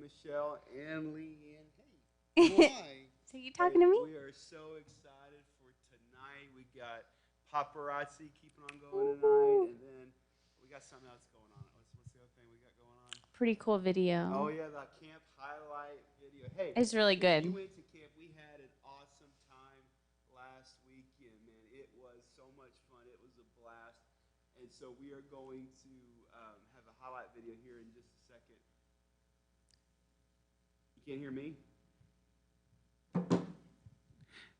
Michelle and Leanne. Hey, why? So you talking to me? We are so excited for tonight. We got paparazzi keeping on going tonight, and then we got something else going on. What's the other thing we got going on? Pretty cool video. Oh yeah, the camp highlight video. Hey, It's really good. You went to camp. We had an awesome time last weekend, man. It was so much fun. It was a blast. And so we are going to have a highlight video here in just a second. You can't hear me?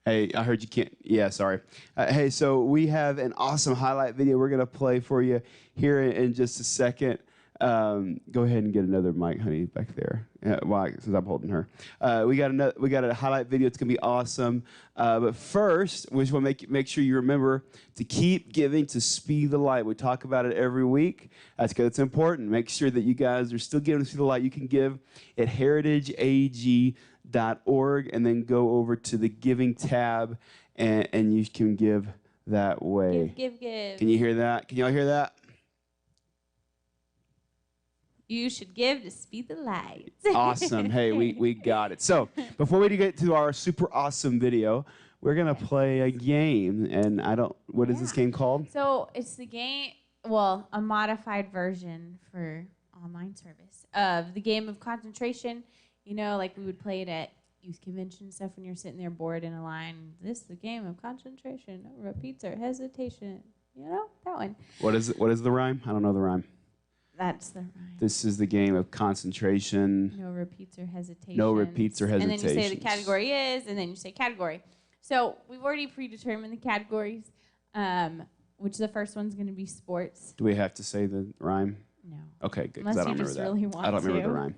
Hey, I heard you can't. Yeah, sorry. Hey, so we have an awesome highlight video we're going to play for you here in just a second. Go ahead and get another mic, honey, back there. Since I'm holding her. We got a highlight video. It's going to be awesome. But first, we just want to make sure you remember to keep giving to Speed the Light. We talk about it every week. That's because it's important. Make sure that you guys are still giving to Speed the Light. You can give at heritageag.org and then go over to the giving tab and you can give that way. Give. Can you hear that? Can y'all hear that? You should give to Speed the Light. Awesome. Hey, we got it. So before we get to our super awesome video, we're going to play a game. And what is this game called? So it's the game, well, a modified version for online service of the game of concentration. You know, like we would play it at youth convention and stuff when you're sitting there bored in a line. This is the game of concentration. No repeats or hesitation. You know, that one. What is the rhyme? I don't know the rhyme. That's the rhyme. This is the game of concentration. No repeats or hesitation. No repeats or hesitation. And then you say the category is, and then you say category. So we've already predetermined the categories, which the first one's going to be sports. Do we have to say the rhyme? No. Okay, good. Unless I don't you just remember really that. want I don't remember the rhyme.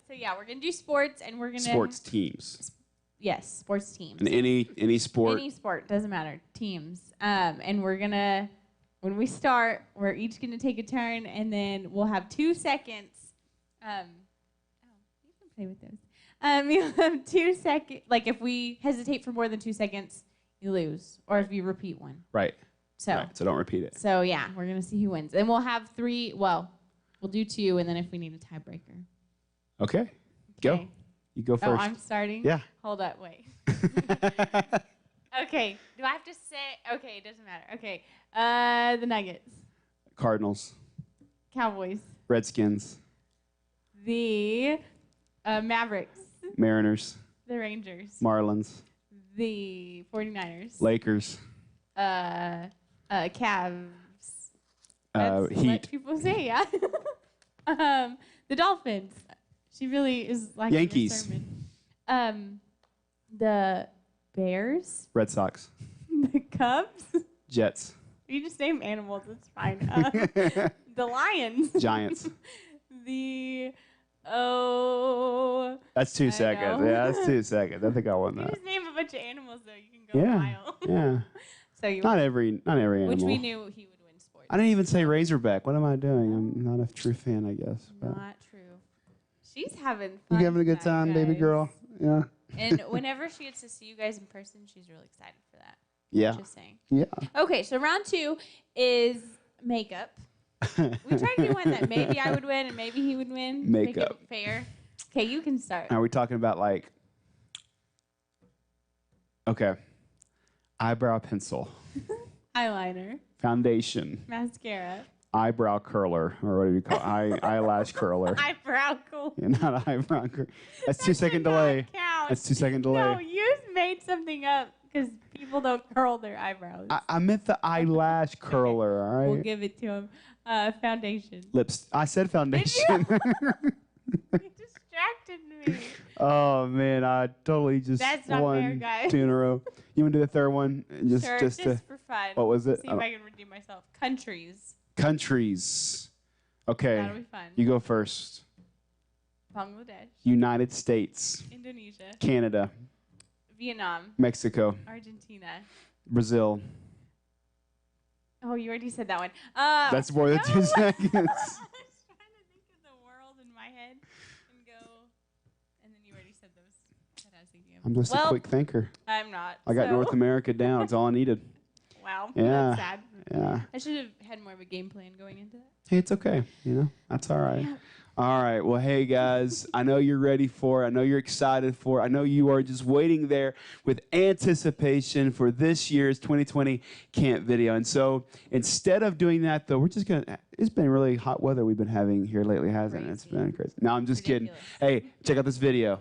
So yeah, we're going to do sports, and we're going to... Sports teams. Yes, sports teams. And any sport. Any sport, doesn't matter. Teams. And we're going to... When we start, we're each going to take a turn, and then we'll have 2 seconds. You can play with those. You'll have 2 seconds. Like, if we hesitate for more than 2 seconds, you lose. Or if you repeat one. Right. So, right. So don't repeat it. So, yeah, we're going to see who wins. And we'll have 3. Well, we'll do 2, and then if we need a tiebreaker. Okay. Go. You go first. Oh, I'm starting? Yeah. Hold up. Wait. Okay. Do I have to say? Okay, it doesn't matter. Okay. The Nuggets. Cardinals. Cowboys. Redskins. The Mavericks. Mariners. The Rangers. Marlins. The 49ers. Lakers. Cavs. Heat. What people say, yeah. The Dolphins. She really is like Yankees. The Bears. Red Sox. The Cubs. Jets. You just name animals, it's fine. The Lions. Giants. That's 2 seconds. know. Yeah, that's 2 seconds. I think I won You that. just name a bunch of animals, though. You can go a Yeah. mile. Yeah. So you Not every animal. Which we knew he would win sports. I didn't even say Razorback. What am I doing? I'm not a true fan, I guess. But Not true. She's having you fun. having a good tonight, time, baby guys. girl? Yeah. And whenever she gets to see you guys in person, she's really excited for that. Yeah. Just saying. Yeah. Okay, so round 2 is makeup. We tried to do one that maybe I would win and maybe he would win. Make Makeup. it fair. Okay, you can start. Are we talking about like? Okay. Eyebrow pencil. Eyeliner. Foundation. Mascara. Eyebrow curler, or what do you call it? Eyelash curler. Eyebrow cool. Yeah, not eyebrow curler. That's That 2 second should not delay. count. That's 2 second delay. No, you made something up because people don't curl their eyebrows. I meant the eyelash curler, all right? We'll give it to him. Foundation. Lips. I said foundation. You distracted me. Oh, man, I totally just That's not won fair, guys. 2 in a row. You want to do the third one? Sure, Just to, for fun. what was it? See if I can redeem myself. Countries. Countries. Okay. That'll be fun. You go first. Bangladesh. United States. Indonesia. Canada. Vietnam. Mexico. Argentina. Brazil. Oh, you already said that one. That's more than 2 seconds. I was trying to think of the world in my head and go, and then you already said those that I was thinking of. I'm just a quick thinker. I'm not. I got North America down. It's all I needed. Wow. Yeah. That's sad. Yeah. I should have had more of a game plan going into that. Hey, it's okay. You know, that's all right. Yeah. All right. Well, hey, guys, I know you're ready for it. I know you're excited for it. I know you are just waiting there with anticipation for this year's 2020 camp video. And so instead of doing that, though, we're just going to, it's been really hot weather we've been having here lately, hasn't it? It's been crazy. No, I'm just kidding. Hey, check out this video.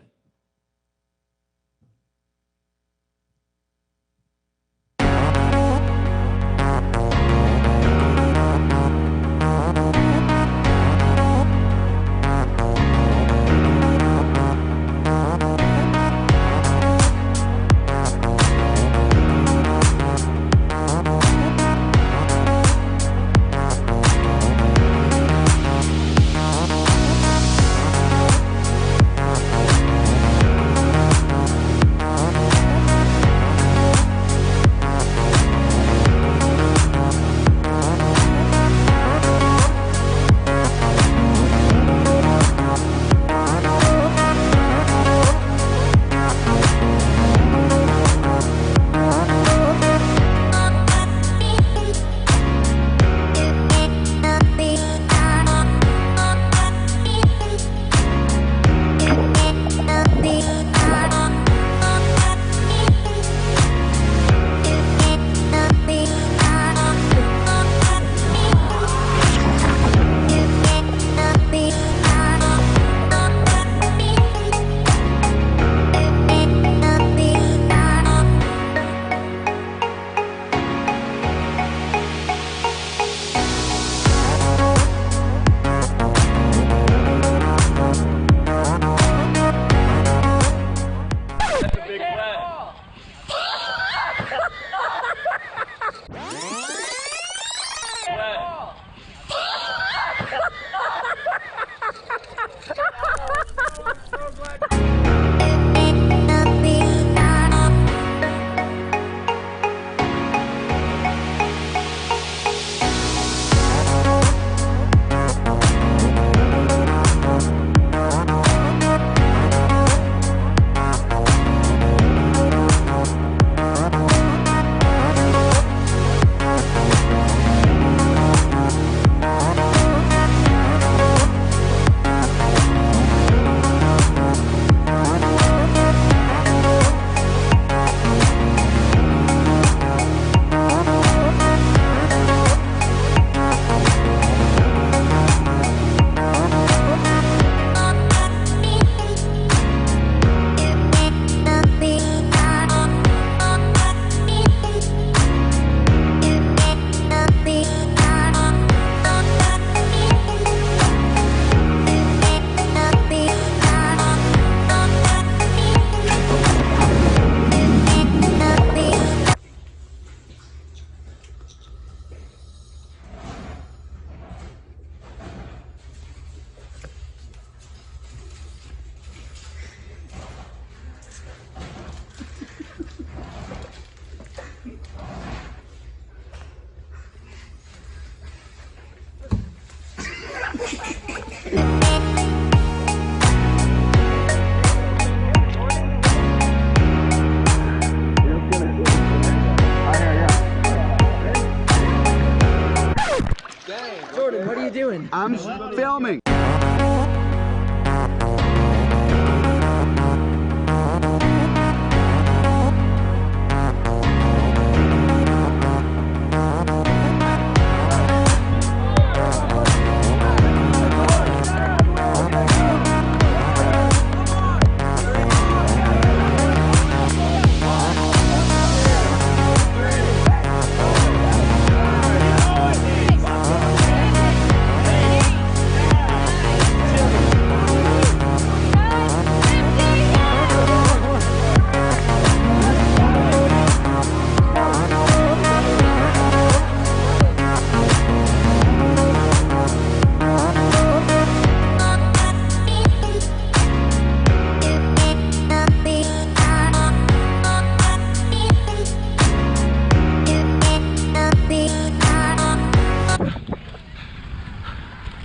Jordan, what are you doing? I'm filming.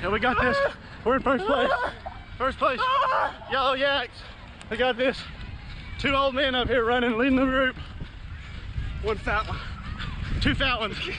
Yeah, we got this. We're in first place. First place. Yellow Yaks. We got this. 2 old men up here running, leading the group. 1 fat one. 2 fat ones. You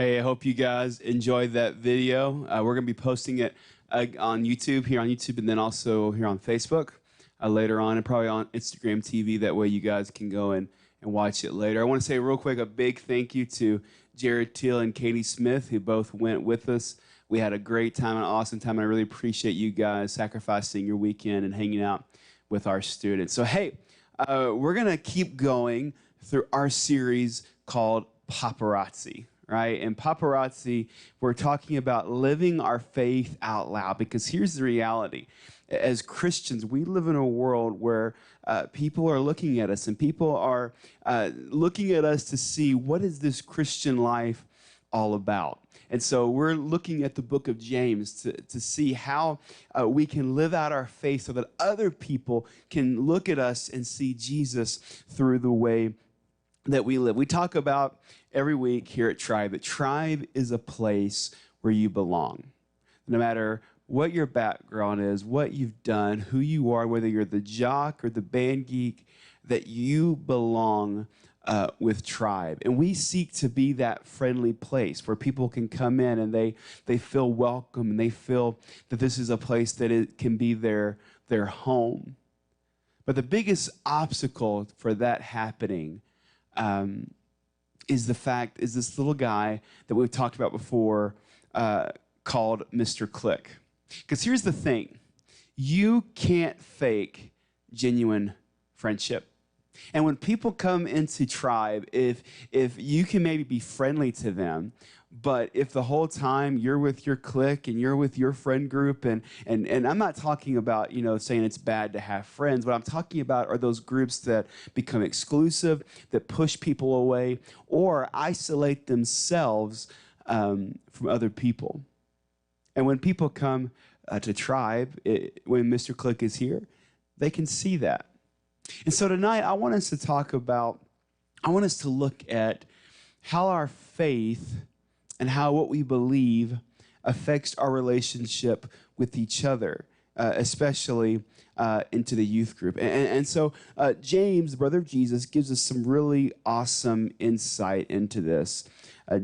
Hey, I hope you guys enjoyed that video. We're going to be posting it on YouTube, here on YouTube, and then also here on Facebook later on, and probably on Instagram TV. That way you guys can go and watch it later. I want to say real quick a big thank you to Jared Teal and Katie Smith, who both went with us. We had a great time, an awesome time, and I really appreciate you guys sacrificing your weekend and hanging out with our students. So, hey, we're going to keep going through our series called Paparazzi. Right? And paparazzi, we're talking about living our faith out loud, because here's the reality. As Christians, we live in a world where people are looking at us, and people are looking at us to see, what is this Christian life all about? And so we're looking at the book of James to see how we can live out our faith so that other people can look at us and see Jesus through the way that we live. We talk about every week here at Tribe that Tribe is a place where you belong. No matter what your background is, what you've done, who you are, whether you're the jock or the band geek, that you belong with Tribe. And we seek to be that friendly place where people can come in and they feel welcome, and they feel that this is a place that it can be their home. But the biggest obstacle for that happening is this little guy that we've talked about before called Mr. Click. Because here's the thing. You can't fake genuine friendship. And when people come into Tribe, if you can maybe be friendly to them, but if the whole time you're with your clique and you're with your friend group, and I'm not talking about, saying it's bad to have friends. What I'm talking about are those groups that become exclusive, that push people away, or isolate themselves from other people. And when people come to Tribe, when Mr. Click is here, they can see that. And so tonight, I want us to look at how our faith and how what we believe affects our relationship with each other, especially into the youth group. And so James, the brother of Jesus, gives us some really awesome insight into this.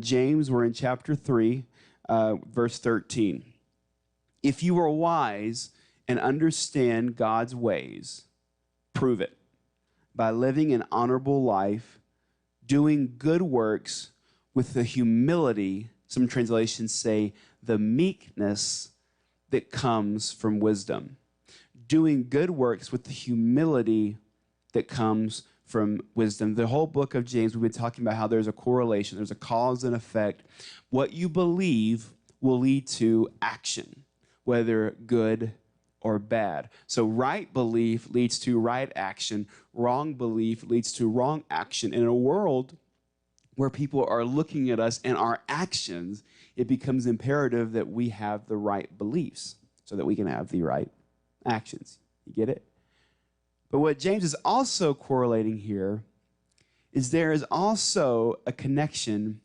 James, we're in chapter 3, verse 13. If you are wise and understand God's ways, prove it by living an honorable life, doing good works with the humility, some translations say, the meekness that comes from wisdom. Doing good works with the humility that comes from wisdom. The whole book of James, we've been talking about how there's a correlation, there's a cause and effect. What you believe will lead to action, whether good or bad. So right belief leads to right action. Wrong belief leads to wrong action. In a world where people are looking at us and our actions, it becomes imperative that we have the right beliefs so that we can have the right actions. You get it? But what James is also correlating here is there is also a connection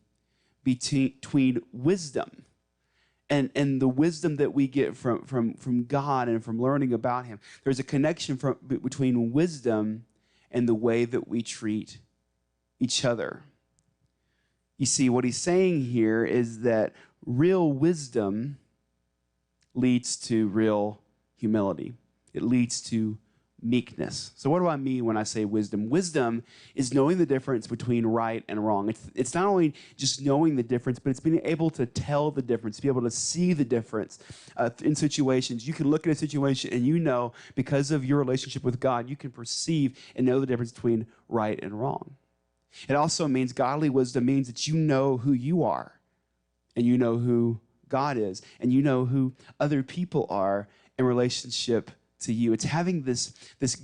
between wisdom and the wisdom that we get from God and from learning about him. There's a connection between wisdom and the way that we treat each other. You see, what he's saying here is that real wisdom leads to real humility. It leads to meekness. So what do I mean when I say wisdom? Wisdom is knowing the difference between right and wrong. It's not only just knowing the difference, but it's being able to tell the difference, to be able to see the difference in situations. You can look at a situation and because of your relationship with God, you can perceive and know the difference between right and wrong. It also means godly wisdom means that you know who you are, and you know who God is, and you know who other people are in relationship to you. It's having this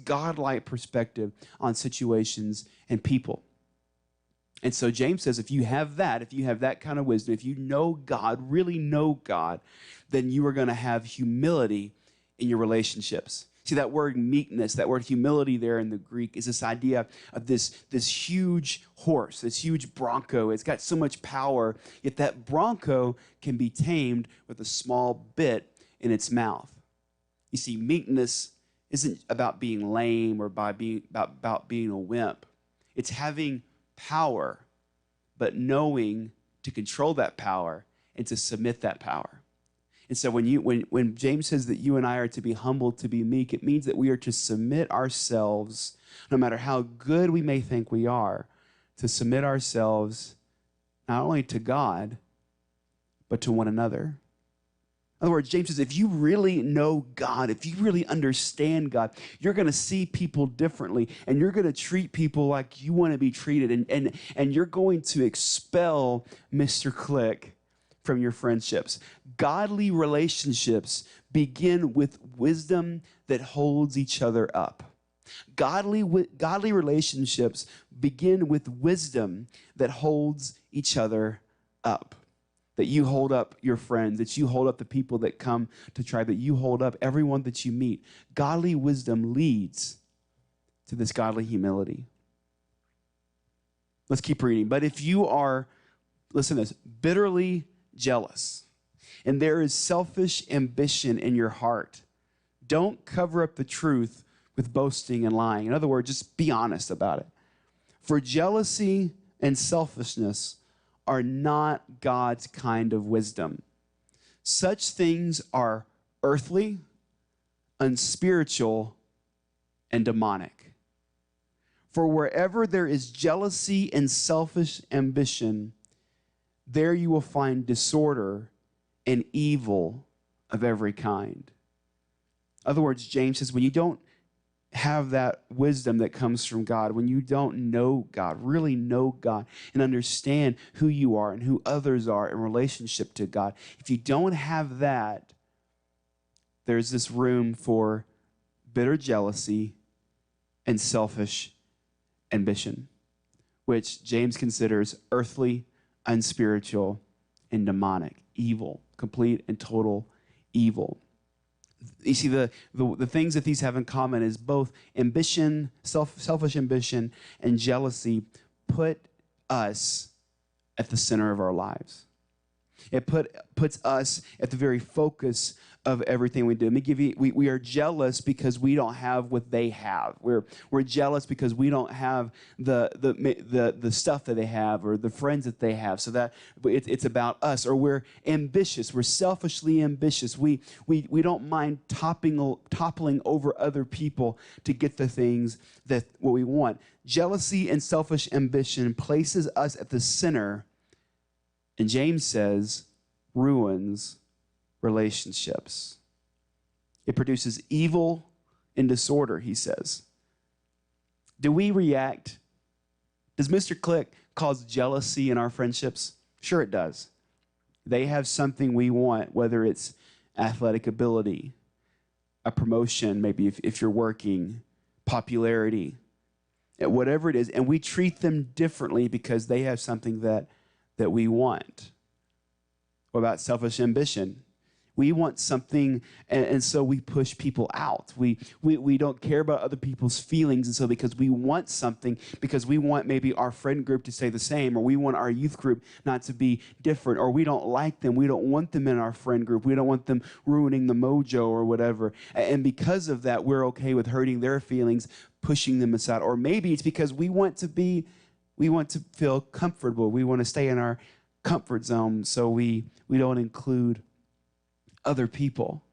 godlike perspective on situations and people. And so James says if you have that kind of wisdom, if you know God, really know God, then you are going to have humility in your relationships. See, that word meekness, that word humility there in the Greek is this idea of this huge horse, this huge bronco. It's got so much power, yet that bronco can be tamed with a small bit in its mouth. You see, meekness isn't about being lame or about being a wimp. It's having power, but knowing to control that power and to submit that power. And so when James says that you and I are to be humble, to be meek, it means that we are to submit ourselves, no matter how good we may think we are, to submit ourselves not only to God, but to one another. In other words, James says, if you really know God, if you really understand God, you're going to see people differently, and you're going to treat people like you want to be treated, and you're going to expel Mr. Click from your friendships. Godly relationships begin with wisdom that holds each other up. Godly relationships begin with wisdom that holds each other up. That you hold up your friends, that you hold up the people that come to Tribe, that you hold up everyone that you meet. Godly wisdom leads to this godly humility. Let's keep reading. But if you are, listen to this, bitterly jealous, and there is selfish ambition in your heart, don't cover up the truth with boasting and lying. In other words, just be honest about it. For jealousy and selfishness are not God's kind of wisdom. Such things are earthly, unspiritual, and demonic. For wherever there is jealousy and selfish ambition, there you will find disorder and evil of every kind. In other words, James says, when you don't have that wisdom that comes from God, when you don't know God, really know God, and understand who you are and who others are in relationship to God, if you don't have that, there's this room for bitter jealousy and selfish ambition, which James considers earthly, unspiritual, and demonic, evil, complete and total evil. You see, the things that these have in common is both ambition, selfish ambition, and jealousy put us at the center of our lives. It puts us at the very focus of everything we do. Let me give you, we are jealous because we don't have what they have. We're jealous because we don't have the stuff that they have or the friends that they have. So that it's about us. Or we're ambitious. We're selfishly ambitious. We don't mind toppling over other people to get the things what we want. Jealousy and selfish ambition places us at the center, and James says ruins relationships. It produces evil and disorder, he says. Do we react? Does Mr. Click cause jealousy in our friendships? Sure it does. They have something we want, whether it's athletic ability, a promotion, maybe if you're working, popularity, whatever it is, and we treat them differently because they have something that we want. What about selfish ambition? We want something, and so we push people out. We don't care about other people's feelings, and so because we want something, because we want maybe our friend group to stay the same, or we want our youth group not to be different, or we don't like them, we don't want them in our friend group, we don't want them ruining the mojo or whatever. And because of that, we're okay with hurting their feelings, pushing them aside. Or maybe it's because we want to feel comfortable. We want to stay in our comfort zone, so we don't include other people.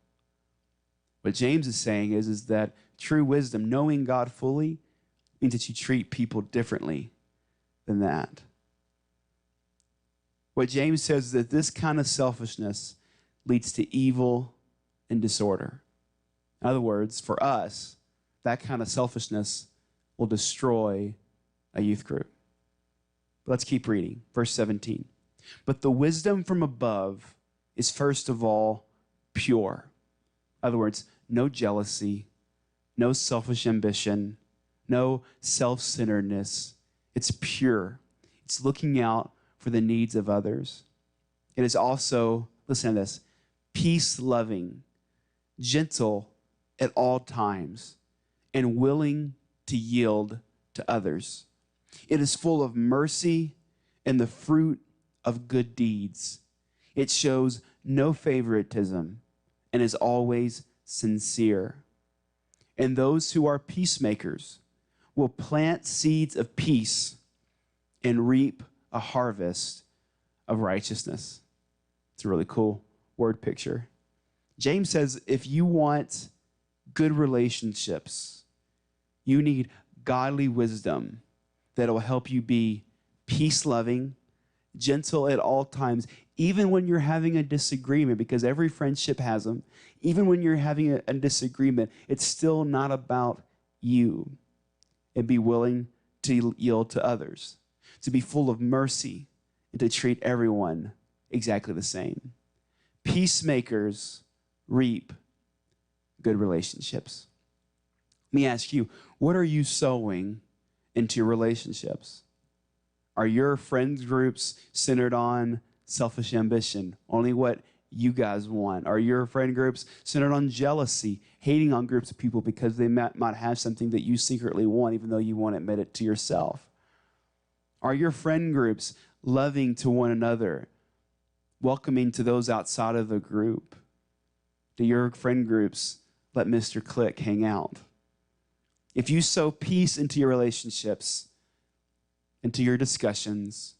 What James is saying is that true wisdom, knowing God fully, means that you treat people differently than that. What James says is that this kind of selfishness leads to evil and disorder. In other words, for us, that kind of selfishness will destroy a youth group. Let's keep reading. Verse 17. But the wisdom from above is first of all pure. In other words, no jealousy, no selfish ambition, no self-centeredness. It's pure. It's looking out for the needs of others. It is also, listen to this, peace-loving, gentle at all times, and willing to yield to others. It is full of mercy and the fruit of good deeds. It shows no favoritism and is always sincere. And those who are peacemakers will plant seeds of peace and reap a harvest of righteousness. It's a really cool word picture. James says if you want good relationships, you need godly wisdom that will help you be peace-loving, gentle at all times, even when you're having a disagreement, because every friendship has them. Even when you're having a disagreement, it's still not about you. And be willing to yield to others, to be full of mercy, and to treat everyone exactly the same. Peacemakers reap good relationships. Let me ask you, what are you sowing into your relationships? Are your friend groups centered on selfish ambition, only what you guys want? Are your friend groups centered on jealousy, hating on groups of people because they might have something that you secretly want, even though you won't admit it to yourself? Are your friend groups loving to one another, welcoming to those outside of the group? Do your friend groups let Mr. Click hang out? If you sow peace into your relationships, into your discussions,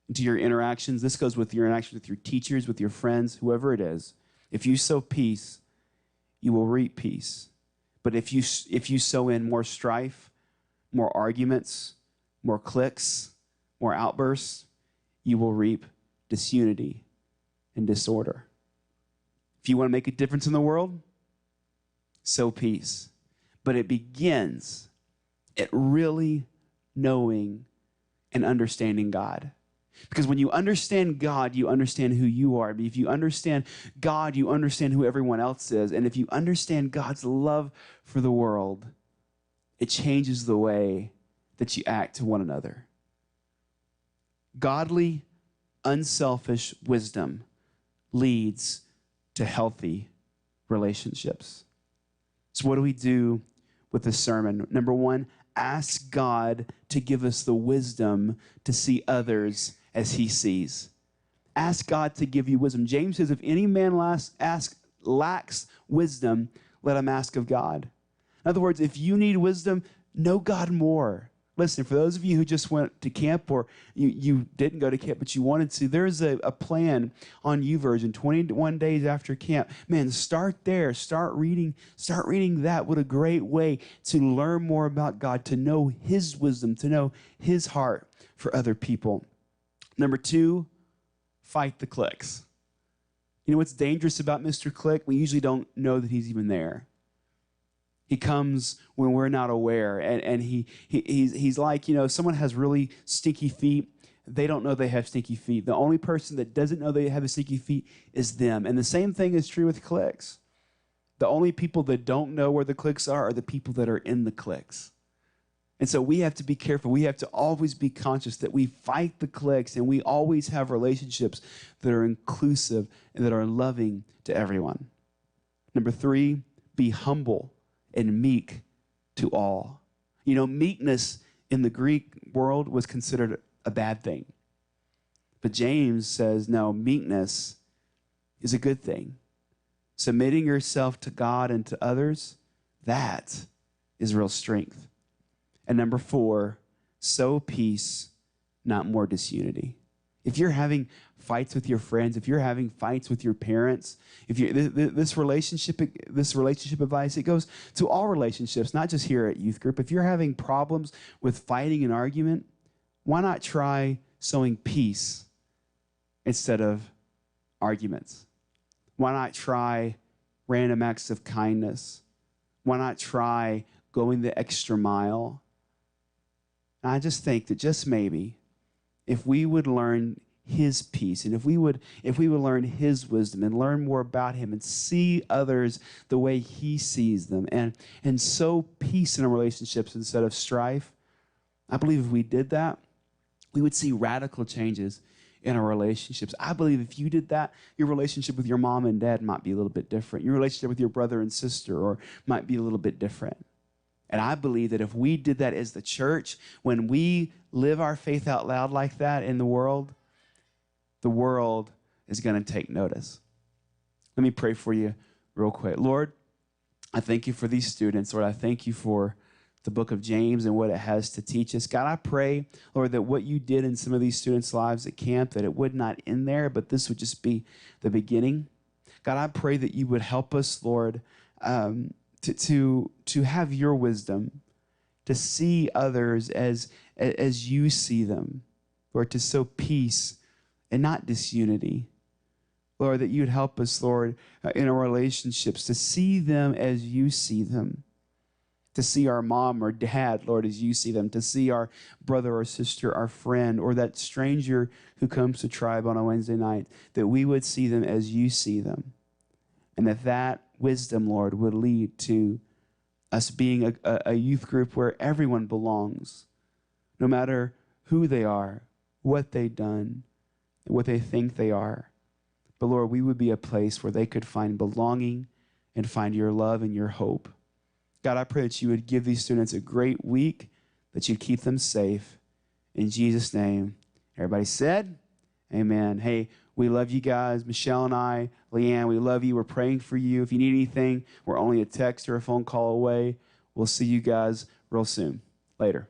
into your interactions, this goes with your interactions with your teachers, with your friends, whoever it is. If you sow peace, you will reap peace. But if you sow in more strife, more arguments, more cliques, more outbursts, you will reap disunity and disorder. If you want to make a difference in the world, sow peace. But it begins at really knowing and understanding God. Because when you understand God, you understand who you are. If you understand God, you understand who everyone else is. And if you understand God's love for the world, it changes the way that you act to one another. Godly, unselfish wisdom leads to healthy relationships. So what do we do with this sermon? Number one, ask God to give us the wisdom to see others as he sees. Ask God to give you wisdom. James says, if any man lacks wisdom, let him ask of God. In other words, if you need wisdom, know God more. Listen, for those of you who just went to camp, or you didn't go to camp, but you wanted to, there's a plan on YouVersion, 21 days after camp. Man, start there. Start reading that. What a great way to learn more about God, to know his wisdom, to know his heart for other people. Number two, fight the cliques. You know what's dangerous about Mr. Click? We usually don't know that he's even there. He comes when we're not aware, and he's like, if someone has really stinky feet, they don't know they have stinky feet. The only person that doesn't know they have stinky feet is them. And the same thing is true with cliques. The only people that don't know where the cliques are the people that are in the cliques. And so we have to be careful. We have to always be conscious that we fight the cliques, and we always have relationships that are inclusive and that are loving to everyone. Number three, be humble and meek to all. Meekness in the Greek world was considered a bad thing. But James says, no, meekness is a good thing. Submitting yourself to God and to others, that is real strength. And number four, sow peace, not more disunity. If you're having fights with your friends, if you're having fights with your parents, this relationship advice, it goes to all relationships, not just here at youth group. If you're having problems with fighting an argument, why not try sowing peace instead of arguments? Why not try random acts of kindness? Why not try going the extra mile? And I just think that just maybe, if we would learn his peace, and if we would learn his wisdom and learn more about him and see others the way he sees them, and sow peace in our relationships instead of strife, I believe if we did that, we would see radical changes in our relationships. I believe if you did that, your relationship with your mom and dad might be a little bit different. Your relationship with your brother and sister might be a little bit different. And I believe that if we did that as the church, when we live our faith out loud like that in the world is going to take notice. Let me pray for you real quick. Lord, I thank you for these students. Lord, I thank you for the book of James and what it has to teach us. God, I pray, Lord, that what you did in some of these students' lives at camp, that it would not end there, but this would just be the beginning. God, I pray that you would help us, Lord, to have your wisdom, to see others as you see them, Lord, to sow peace and not disunity. Lord, that you'd help us, Lord, in our relationships, to see them as you see them, to see our mom or dad, Lord, as you see them, to see our brother or sister, our friend, or that stranger who comes to Tribe on a Wednesday night, that we would see them as you see them, and that wisdom, Lord, would lead to us being a youth group where everyone belongs, no matter who they are, what they've done, what they think they are. But Lord, we would be a place where they could find belonging and find your love and your hope. God, I pray that you would give these students a great week, that you'd keep them safe. In Jesus' name, everybody said, amen. Hey, we love you guys. Michelle and I, Leanne, we love you. We're praying for you. If you need anything, we're only a text or a phone call away. We'll see you guys real soon. Later.